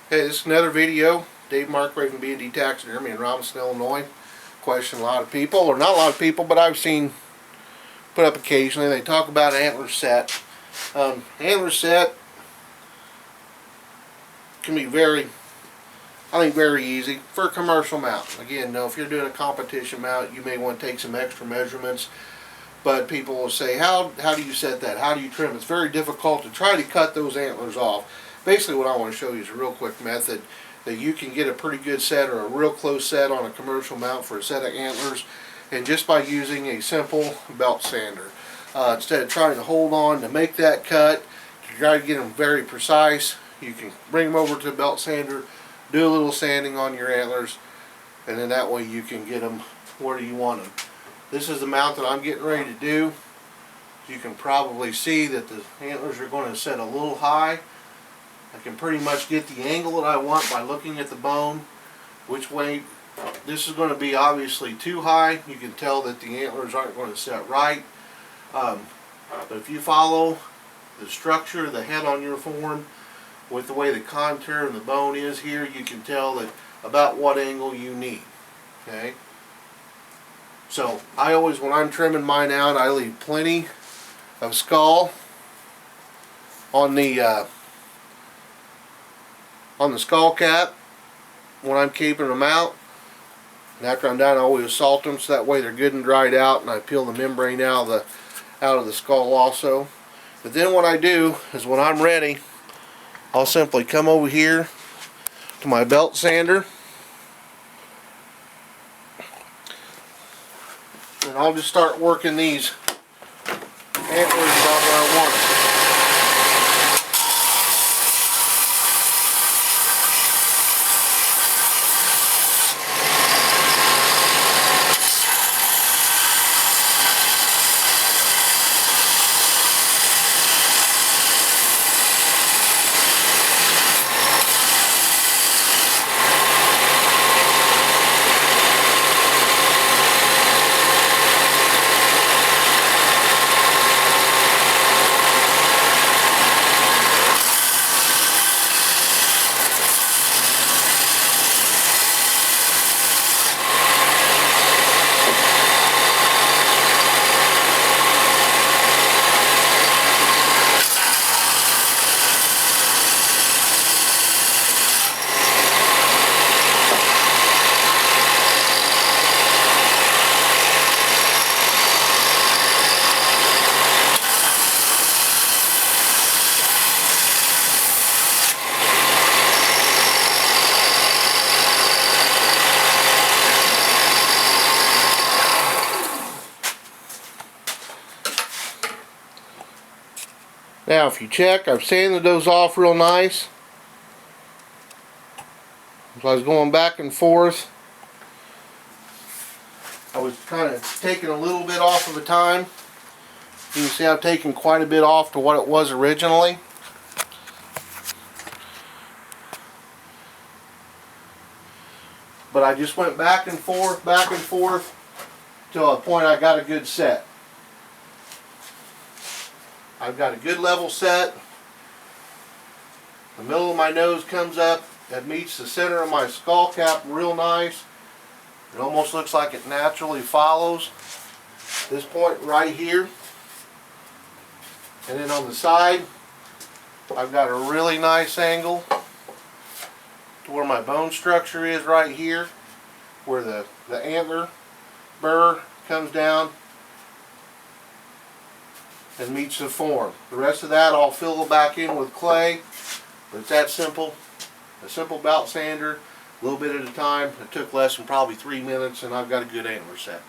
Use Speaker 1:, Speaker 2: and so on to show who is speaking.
Speaker 1: Hey, this is another video. Dave Markgrave, B&D Taxidermy in Robinson, Illinois. Question a lot of people, or not a lot of people, but I've seen put up occasionally. They talk about antler set. Antler set can be very easy for a commercial mount. Again, no, if you're doing a competition mount, you may want to take some extra measurements. But people will say, how do you set that? How do you trim? It's very difficult to try to cut those antlers off. Basically what I want to show you is a real quick method that you can get a pretty good set or a real close set on a commercial mount for a set of antlers, and just by using a simple belt sander. Instead of trying to hold on to make that cut, to try to get them very precise, you can bring them over to the belt sander, do a little sanding on your antlers, and then that way you can get them where you want them. This is the mount that I'm getting ready to do. You can probably see that the antlers are going to set a little high. I can pretty much get the angle that I want by looking at the bone, which way. This is going to be obviously too high. You can tell that the antlers aren't going to set right. But if you follow the structure of the head on your form with the way the contour and the bone is here, you can tell that about what angle you need. Okay. So I always, when I'm trimming mine out, I leave plenty of skull on the skull cap when I'm keeping them out. And after I'm done, I always salt them so that way they're good and dried out, and I peel the membrane out of the skull also. But then what I do is, when I'm ready, I'll simply come over here to my belt sander, and I'll just start working these antlers about where I want them. Now if you check, I've sanded those off real nice. So I was going back and forth. I was kind of taking a little bit off of a time. You can see I've taken quite a bit off to what it was originally. But I just went back and forth till a point I got a good set. I've got a good level set. The middle of my nose comes up. That meets the center of my skull cap real nice. It almost looks like it naturally follows this point right here. And then on the side, I've got a really nice angle to where my bone structure is right here, where the antler burr comes down and meets the form. The rest of that I'll fill back in with clay, but it's that simple. A simple belt sander, a little bit at a time. It took less than probably 3 minutes, and I've got a good antler set.